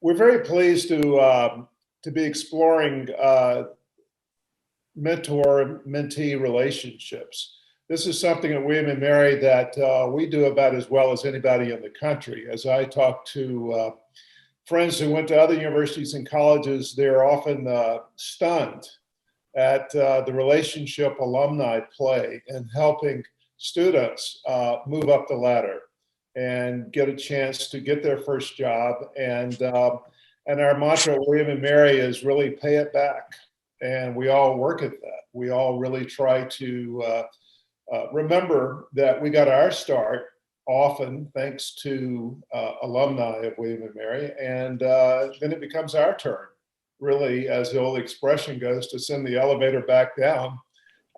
We're very pleased to be exploring mentor-mentee relationships. This is something at William and Mary that we do about as well as anybody in the country. As I talk to friends who went to other universities and colleges, they're often stunned at the relationship alumni play in helping students move up the ladder and get a chance to get their first job. And our mantra at William and Mary is really pay it back. And we all work at that. We all really try to remember that we got our start often thanks to alumni of William and Mary. And then it becomes our turn, really, as the old expression goes, to send the elevator back down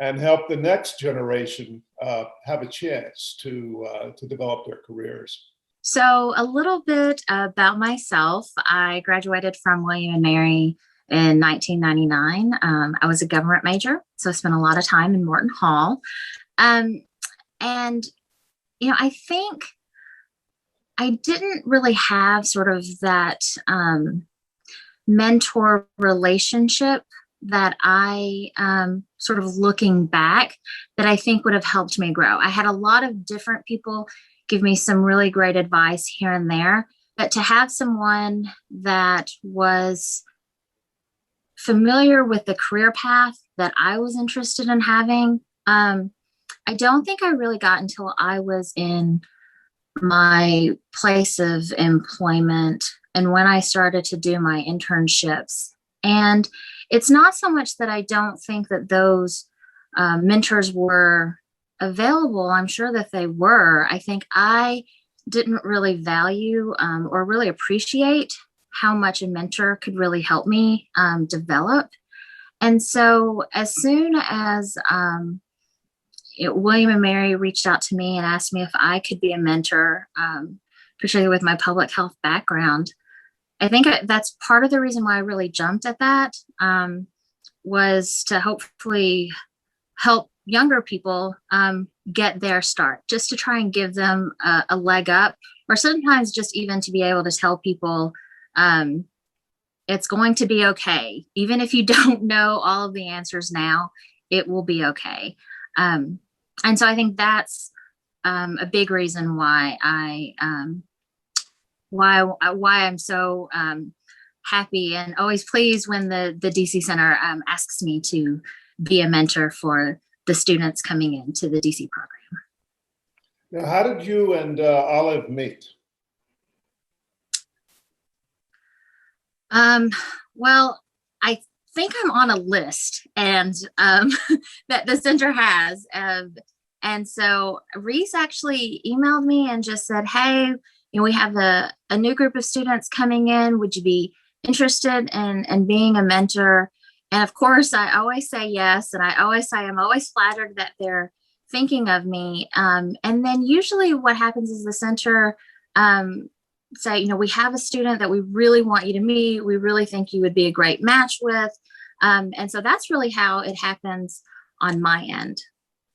and help the next generation have a chance to develop their careers. So a little bit about myself. I graduated from William and Mary in 1999. I was a government major, so I spent a lot of time in Morton Hall. And, I think I didn't really have sort of that mentor relationship that I sort of looking back that I think would have helped me grow. I had a lot of different people give me some really great advice here and there, but to have someone that was familiar with the career path that I was interested in having, I don't think I really got until I was in my place of employment and when I started to do my internships. And it's not so much that I don't think that those mentors were available. I'm sure that they were. I think I didn't really value or really appreciate how much a mentor could really help me develop. And so as soon as William and Mary reached out to me and asked me if I could be a mentor, particularly with my public health background, I think that's part of the reason why I really jumped at that, was to hopefully help younger people get their start, just to try and give them a leg up, or sometimes just even to be able to tell people it's going to be okay. Even if you don't know all of the answers now, it will be okay. And so I think that's a big reason why why I'm so happy and always pleased when the DC Center asks me to be a mentor for the students coming into the DC program. Now, how did you and Olive meet? Well, I think I'm on a list and that the center has. And so Reese actually emailed me and just said, hey, we have a new group of students coming in. Would you be interested in being a mentor? And of course, I always say yes. And I always say I'm always flattered that they're thinking of me. And then usually what happens is the center say, we have a student that we really want you to meet. We really think you would be a great match with. And so that's really how it happens on my end.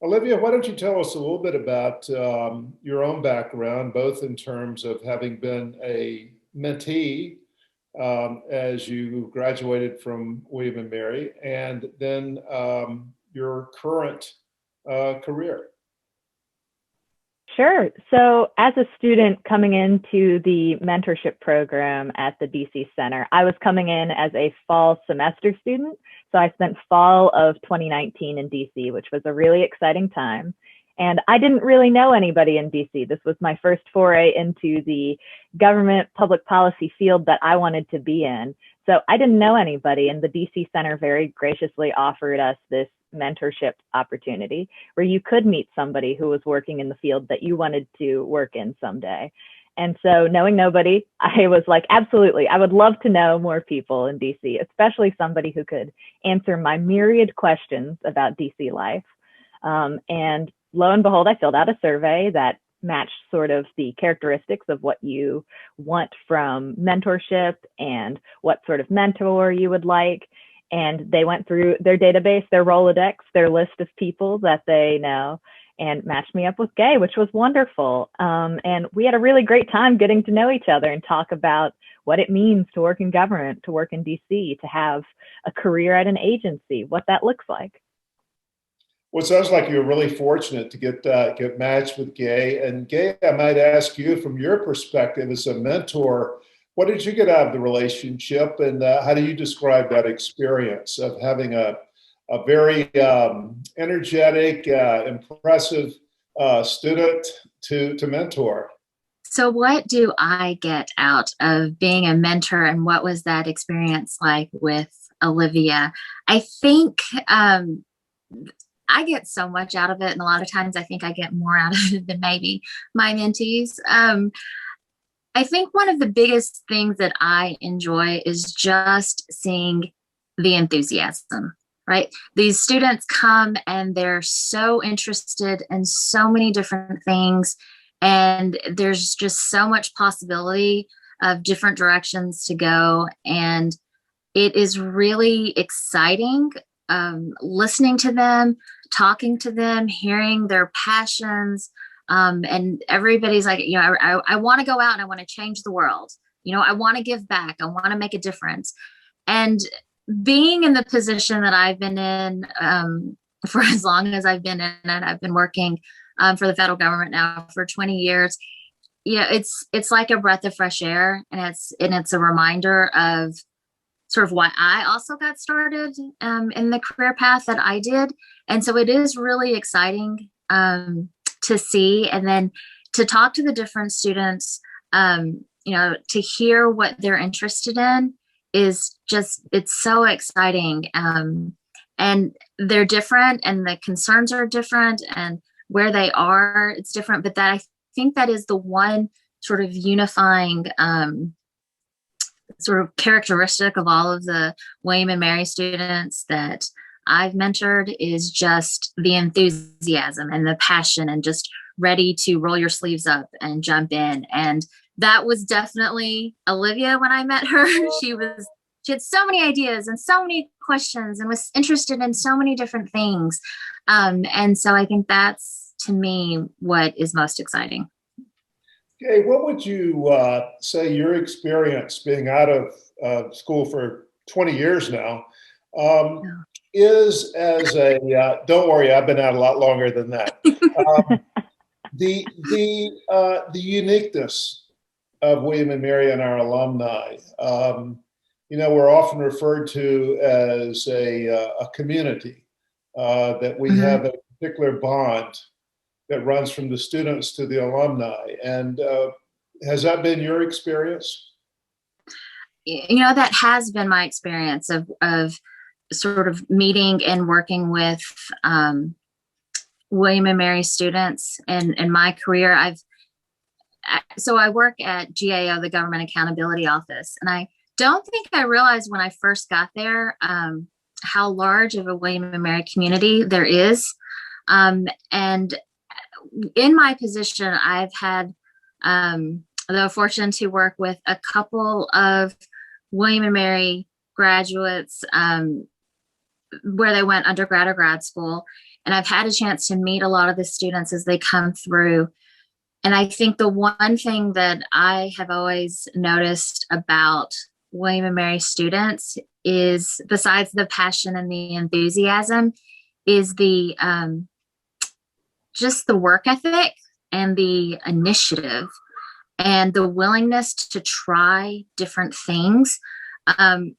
Olivia, why don't you tell us a little bit about your own background, both in terms of having been a mentee as you graduated from William and Mary, and then your current career. Sure. So as a student coming into the mentorship program at the DC Center, I was coming in as a fall semester student. So I spent fall of 2019 in DC, which was a really exciting time. And I didn't really know anybody in DC. This was my first foray into the government public policy field that I wanted to be in. So I didn't know anybody, and the DC Center very graciously offered us this mentorship opportunity where you could meet somebody who was working in the field that you wanted to work in someday. And so knowing nobody, I was like, absolutely, I would love to know more people in DC, especially somebody who could answer my myriad questions about DC life. And lo and behold, I filled out a survey that matched sort of the characteristics of what you want from mentorship and what sort of mentor you would like. And they went through their database, their Rolodex, their list of people that they know. and matched me up with Gay, which was wonderful. And we had a really great time getting to know each other and talk about what it means to work in government, to work in DC, to have a career at an agency, what that looks like. Well, it sounds like you were really fortunate to get matched with Gay. And Gay, I might ask you, from your perspective as a mentor, what did you get out of the relationship, and how do you describe that experience of having a very energetic, impressive student to mentor? So what do I get out of being a mentor, and what was that experience like with Olivia? I think I get so much out of it, and a lot of times I think I get more out of it than maybe my mentees. I think one of the biggest things that I enjoy is just seeing the enthusiasm, right? These students come and they're so interested in so many different things, and there's just so much possibility of different directions to go. And it is really exciting listening to them, talking to them, hearing their passions. And everybody's like, I want to go out and I want to change the world. I want to give back. I want to make a difference. And being in the position that I've been in for as long as I've been in it, I've been working for the federal government now for 20 years. It's like a breath of fresh air, and it's a reminder of sort of why I also got started in the career path that I did. And so it is really exciting to see, and then to talk to the different students, to hear what they're interested in is just, it's so exciting. And they're different, and the concerns are different, and where they are, it's different. But I think that is the one sort of unifying sort of characteristic of all of the William and Mary students that I've mentored, is just the enthusiasm and the passion, and just ready to roll your sleeves up and jump in. And that was definitely Olivia when I met her. She had so many ideas and so many questions, and was interested in so many different things. And so I think that's, to me, what is most exciting. Okay, what would you say your experience being out of school for 20 years now is as a, don't worry, I've been out a lot longer than that. The uniqueness of William and Mary and our alumni. We're often referred to as a community, that we have a particular bond that runs from the students to the alumni. And has that been your experience? That has been my experience of sort of meeting and working with William and Mary students. And in my career, I work at GAO, the Government Accountability Office. And I don't think I realized when I first got there how large of a William and Mary community there is. And in my position, I've had the fortune to work with a couple of William and Mary graduates where they went undergrad or grad school. And I've had a chance to meet a lot of the students as they come through. And I think the one thing that I have always noticed about William and Mary students is, besides the passion and the enthusiasm, is the just the work ethic and the initiative and the willingness to try different things. When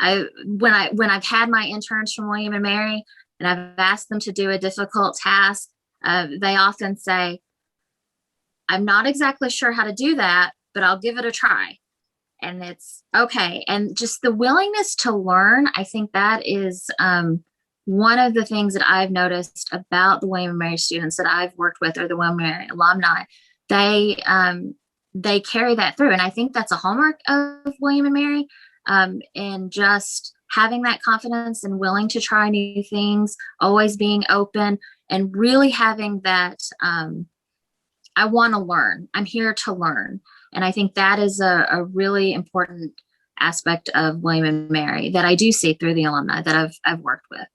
I've had my interns from William and Mary and I've asked them to do a difficult task, they often say, I'm not exactly sure how to do that, but I'll give it a try. And it's okay. And just the willingness to learn, I think that is one of the things that I've noticed about the William and Mary students that I've worked with, or the William and Mary alumni. They carry that through. And I think that's a hallmark of William and Mary, and just having that confidence and willing to try new things, always being open, and really having that, I want to learn. I'm here to learn. And I think that is a really important aspect of William and Mary that I do see through the alumni that I've worked with.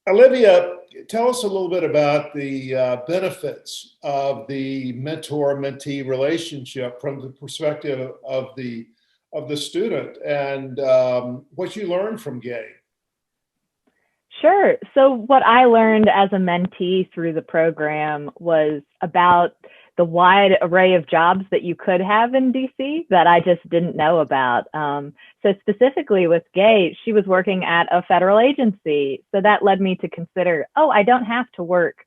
Olivia, tell us a little bit about the benefits of the mentor-mentee relationship from the perspective of the student, and what you learned from Gay. Sure. So what I learned as a mentee through the program was about the wide array of jobs that you could have in DC that I just didn't know about. So specifically with Gay, she was working at a federal agency. So that led me to consider, oh, I don't have to work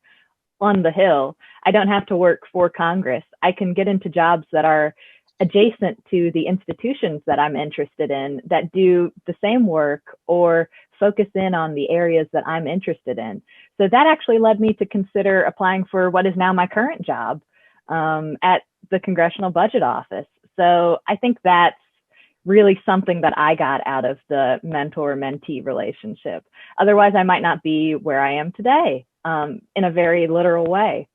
on the Hill. I don't have to work for Congress. I can get into jobs that are adjacent to the institutions that I'm interested in that do the same work or focus in on the areas that I'm interested in. So that actually led me to consider applying for what is now my current job at the Congressional Budget Office. So I think that's really something that I got out of the mentor-mentee relationship. Otherwise, I might not be where I am today in a very literal way,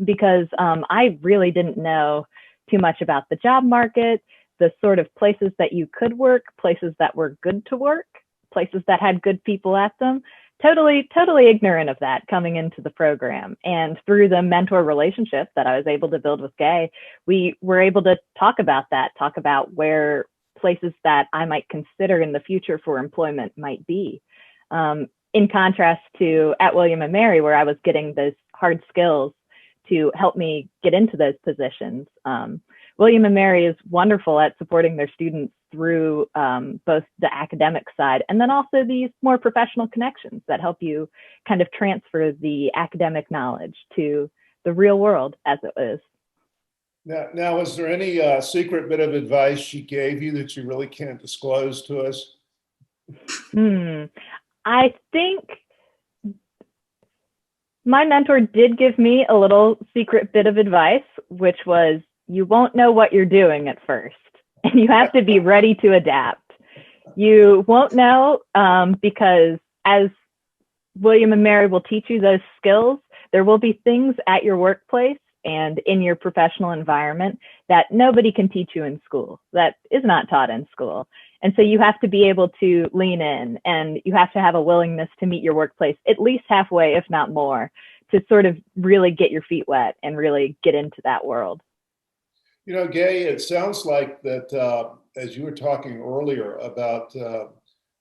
because I really didn't know too much about the job market, the sort of places that you could work, places that were good to work, places that had good people at them. Totally ignorant of that coming into the program. And through the mentor relationship that I was able to build with Gay, we were able to talk about that, talk about where places that I might consider in the future for employment might be. In contrast to at William & Mary, where I was getting those hard skills to help me get into those positions. William & Mary is wonderful at supporting their students through both the academic side and then also these more professional connections that help you kind of transfer the academic knowledge to the real world as it is. Now, is there any secret bit of advice she gave you that you really can't disclose to us? I think my mentor did give me a little secret bit of advice, which was you won't know what you're doing at first, and you have to be ready to adapt. You won't know because as William & Mary will teach you those skills, there will be things at your workplace and in your professional environment that nobody can teach you in school, that is not taught in school. And so you have to be able to lean in, and you have to have a willingness to meet your workplace at least halfway, if not more, to sort of really get your feet wet and really get into that world. You know, Gay, it sounds like that, as you were talking earlier about,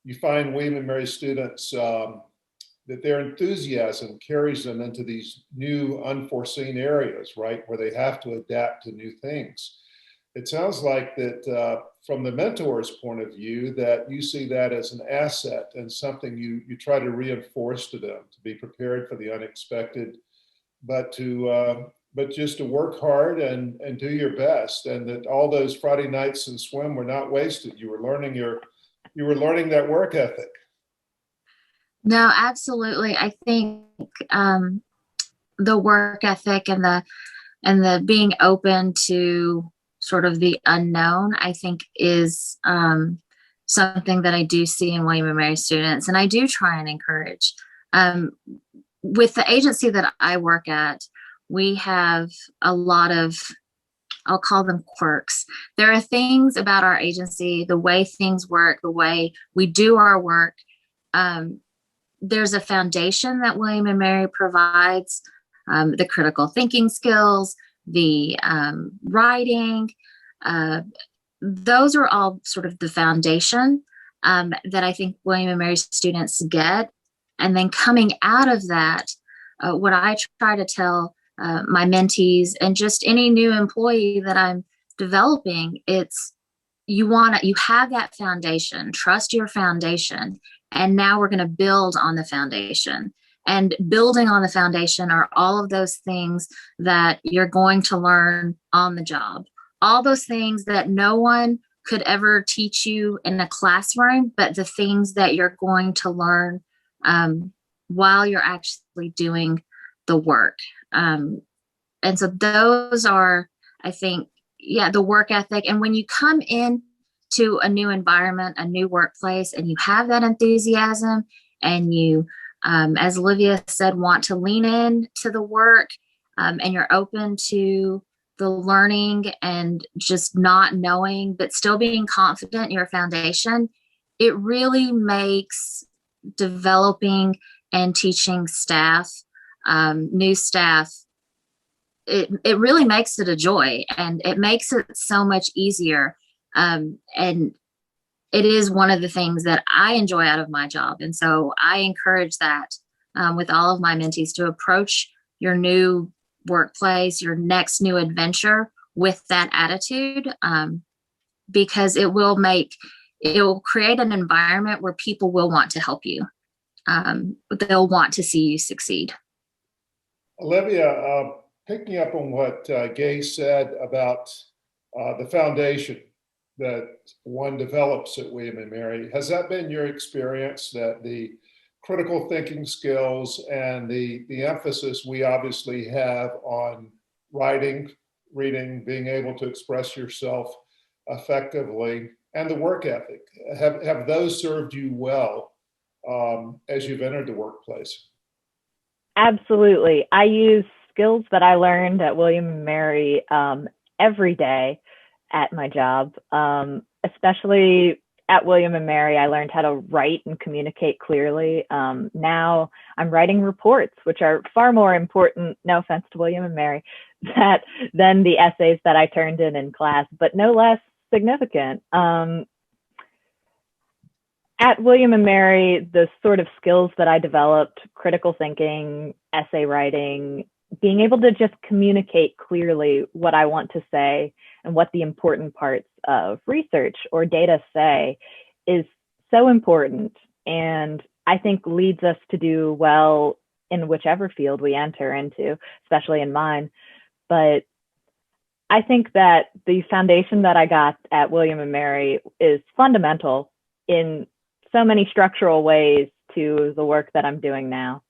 you find William & Mary students, that their enthusiasm carries them into these new unforeseen areas, right, where they have to adapt to new things. It sounds like that from the mentor's point of view, that you see that as an asset and something you try to reinforce to them, to be prepared for the unexpected, but just to work hard and do your best, and that all those Friday nights in swim were not wasted. You were learning that work ethic. No, absolutely. I think the work ethic and the being open to sort of the unknown, I think is something that I do see in William & Mary students, and I do try and encourage. With the agency that I work at, we have a lot of, I'll call them quirks. There are things about our agency, the way things work, the way we do our work. There's a foundation that William & Mary provides, the critical thinking skills, the writing. Those are all sort of the foundation that I think William & Mary students get. And then coming out of that, what I try to tell my mentees and just any new employee that I'm developing, it's you have that foundation, trust your foundation. And now we're going to build on the foundation. And building on the foundation are all of those things that you're going to learn on the job. All those things that no one could ever teach you in a classroom, but the things that you're going to learn while you're actually doing the work. And so those are, I think, the work ethic. And when you come in to a new environment, a new workplace, and you have that enthusiasm and you, as Olivia said, want to lean in to the work, and you're open to the learning and just not knowing, but still being confident in your foundation, it really makes developing and teaching staff, new staff, it really makes it a joy, and it makes it so much easier. And it is one of the things that I enjoy out of my job. And so I encourage that with all of my mentees, to approach your new workplace, your next new adventure with that attitude, because it will create an environment where people will want to help you. They'll want to see you succeed. Olivia, picking up on what Gay said about the foundation that one develops at William and Mary, has that been your experience, that the critical thinking skills and the emphasis we obviously have on writing, reading, being able to express yourself effectively, and the work ethic, have those served you well as you've entered the workplace? Absolutely. I use skills that I learned at William and Mary every day at my job, especially at William and Mary. I learned how to write and communicate clearly. Now I'm writing reports, which are far more important, no offense to William and Mary, than the essays that I turned in class, but no less significant. At William and Mary, the sort of skills that I developed, critical thinking, essay writing, being able to just communicate clearly what I want to say and what the important parts of research or data say, is so important, and I think leads us to do well in whichever field we enter into, especially in mine. But I think that the foundation that I got at William and Mary is fundamental in so many structural ways to the work that I'm doing now.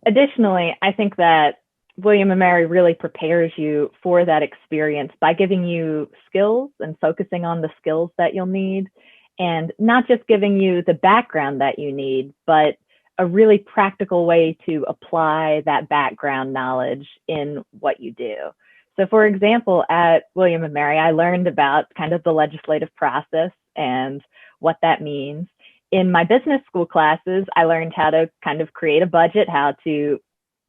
Additionally, I think that William and Mary really prepares you for that experience by giving you skills and focusing on the skills that you'll need, and not just giving you the background that you need, but a really practical way to apply that background knowledge in what you do. So for example, at William and Mary, I learned about kind of the legislative process and what that means. In my business school classes, I learned how to kind of create a budget, how to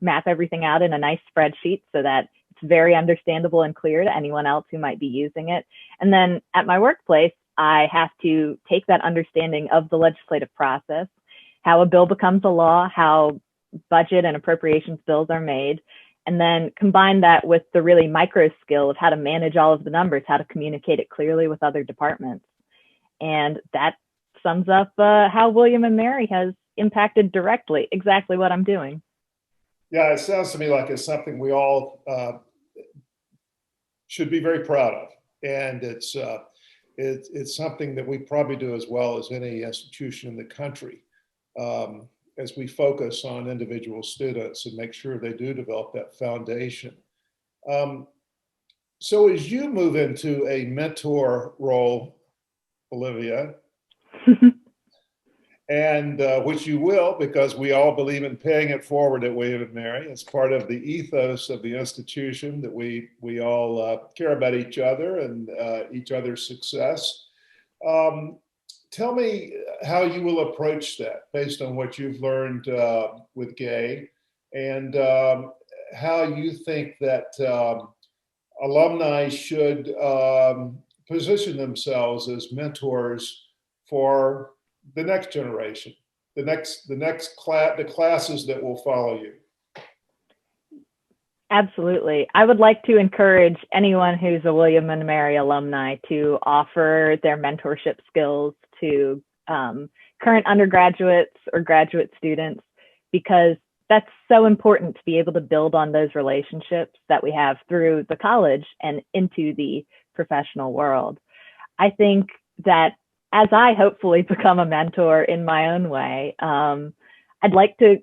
map everything out in a nice spreadsheet so that it's very understandable and clear to anyone else who might be using it. And then at my workplace, I have to take that understanding of the legislative process, how a bill becomes a law, how budget and appropriations bills are made, and then combine that with the really micro skill of how to manage all of the numbers, how to communicate it clearly with other departments. And that sums up how William and Mary has impacted directly exactly what I'm doing. Yeah, it sounds to me like it's something we all should be very proud of, and it's something that we probably do as well as any institution in the country, as we focus on individual students and make sure they do develop that foundation. So as you move into a mentor role, Olivia, and which you will, because we all believe in paying it forward at William and Mary. It's part of the ethos of the institution that we all care about each other and each other's success. Tell me how you will approach that based on what you've learned with Gay, and how you think that alumni should position themselves as mentors for the next generation, the classes that will follow you. Absolutely. I would like to encourage anyone who's a William and Mary alumni to offer their mentorship skills to current undergraduates or graduate students, because that's so important to be able to build on those relationships that we have through the college and into the professional world. I think that as I hopefully become a mentor in my own way, I'd like to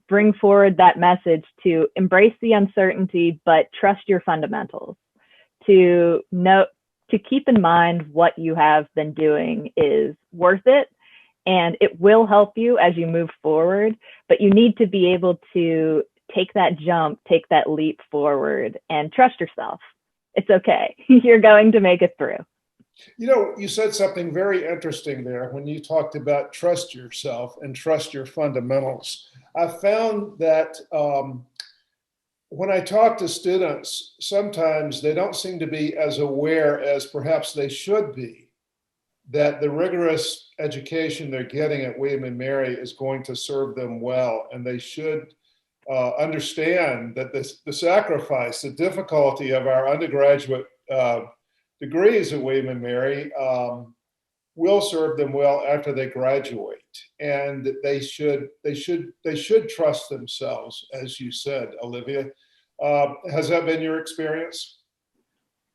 bring forward that message to embrace the uncertainty, but trust your fundamentals, to keep in mind what you have been doing is worth it, and it will help you as you move forward, but you need to be able to take that jump, take that leap forward, and trust yourself. It's okay. You're going to make it through. You know, you said something very interesting there when you talked about trust yourself and trust your fundamentals. I found that when I talk to students, sometimes they don't seem to be as aware as perhaps they should be, that the rigorous education they're getting at William and Mary is going to serve them well, and they should understand that the sacrifice, the difficulty of our undergraduate degrees at William and Mary will serve them well after they graduate, and they should trust themselves, as you said, Olivia. Has that been your experience?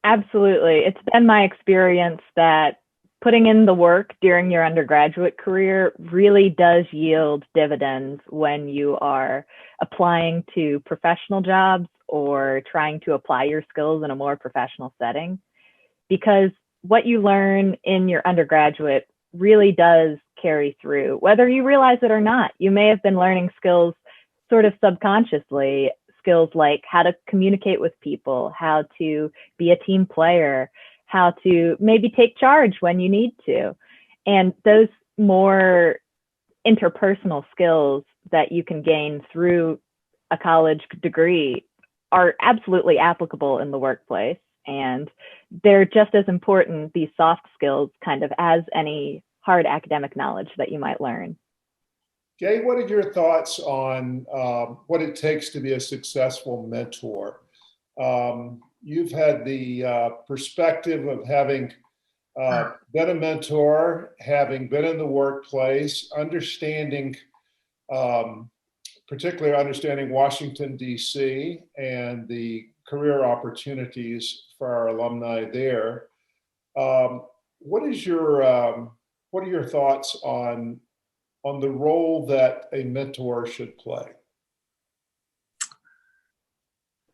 Absolutely. It's been my experience that putting in the work during your undergraduate career really does yield dividends when you are applying to professional jobs or trying to apply your skills in a more professional setting. Because what you learn in your undergraduate really does carry through, whether you realize it or not. You may have been learning skills sort of subconsciously, skills like how to communicate with people, how to be a team player, how to maybe take charge when you need to. And those more interpersonal skills that you can gain through a college degree are absolutely applicable in the workplace. And they're just as important, these soft skills, kind of as any hard academic knowledge that you might learn. Gay, what are your thoughts on what it takes to be a successful mentor? You've had the perspective of having been a mentor, having been in the workplace, understanding, particularly understanding Washington, D.C. and the career opportunities for our alumni there. What are your thoughts on the role that a mentor should play?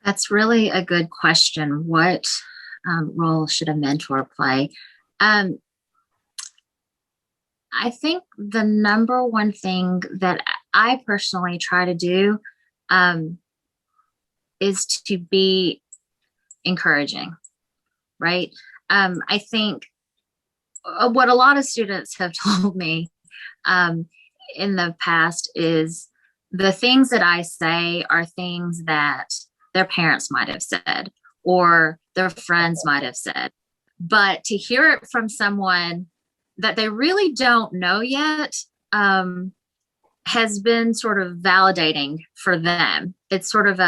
That's really a good question. What role should a mentor play? I think the number one thing that I personally try to do is to be encouraging, right? I think what a lot of students have told me in the past is the things that I say are things that their parents might have said or their friends might have said. But to hear it from someone that they really don't know yet has been sort of validating for them. It's sort of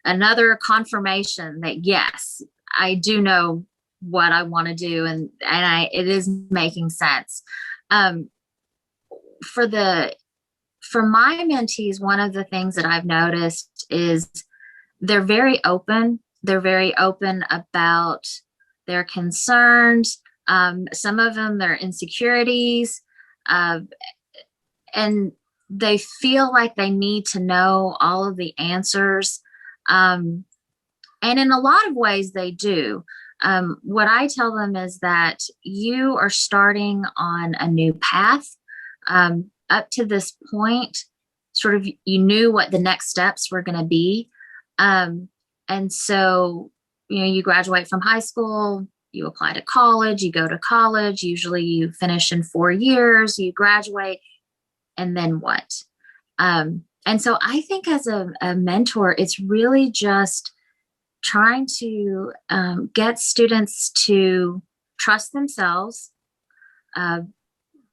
another confirmation that, yes, I do know what I want to do, and it is making sense. For my mentees, one of the things that I've noticed is they're very open. They're very open about their concerns. Some of them, their insecurities, and they feel like they need to know all of the answers. And in a lot of ways they do. What I tell them is that you are starting on a new path. Up to this point, sort of you knew what the next steps were going to be. And so, you graduate from high school, you apply to college, you go to college, usually you finish in 4 years, you graduate, and then what? And so I think as a mentor, it's really just trying to get students to trust themselves,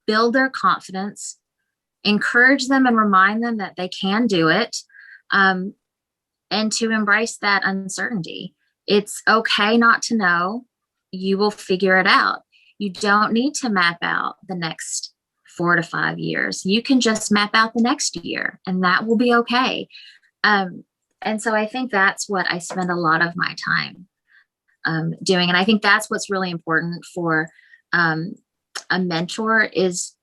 build their confidence, encourage them and remind them that they can do it, and to embrace that uncertainty. It's okay not to know. You will figure it out. You don't need to map out the next 4 to 5 years. You can just map out the next year, and that will be okay. And so I think that's what I spend a lot of my time doing. And I think that's what's really important for a mentor, is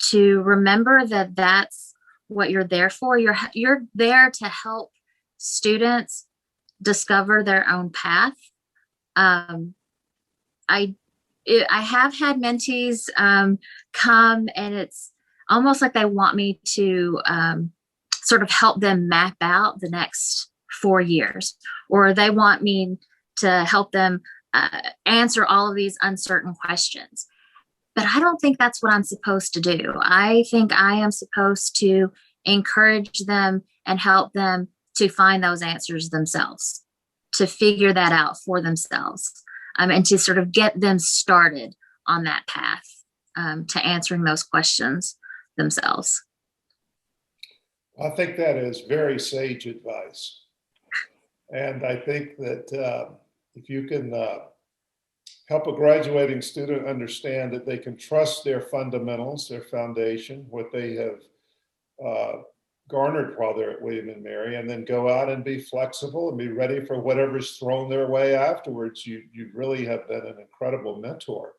to remember that that's what you're there for. You're there to help students discover their own path. I have had mentees come, and it's almost like they want me to sort of help them map out the next 4 years, or they want me to help them answer all of these uncertain questions. But I don't think that's what I'm supposed to do. I think I am supposed to encourage them and help them to find those answers themselves, to figure that out for themselves, and to sort of get them started on that path to answering those questions themselves. I think that is very sage advice. And I think that if you can help a graduating student understand that they can trust their fundamentals, their foundation, what they have garnered while they're at William & Mary, and then go out and be flexible and be ready for whatever's thrown their way afterwards, you really have been an incredible mentor.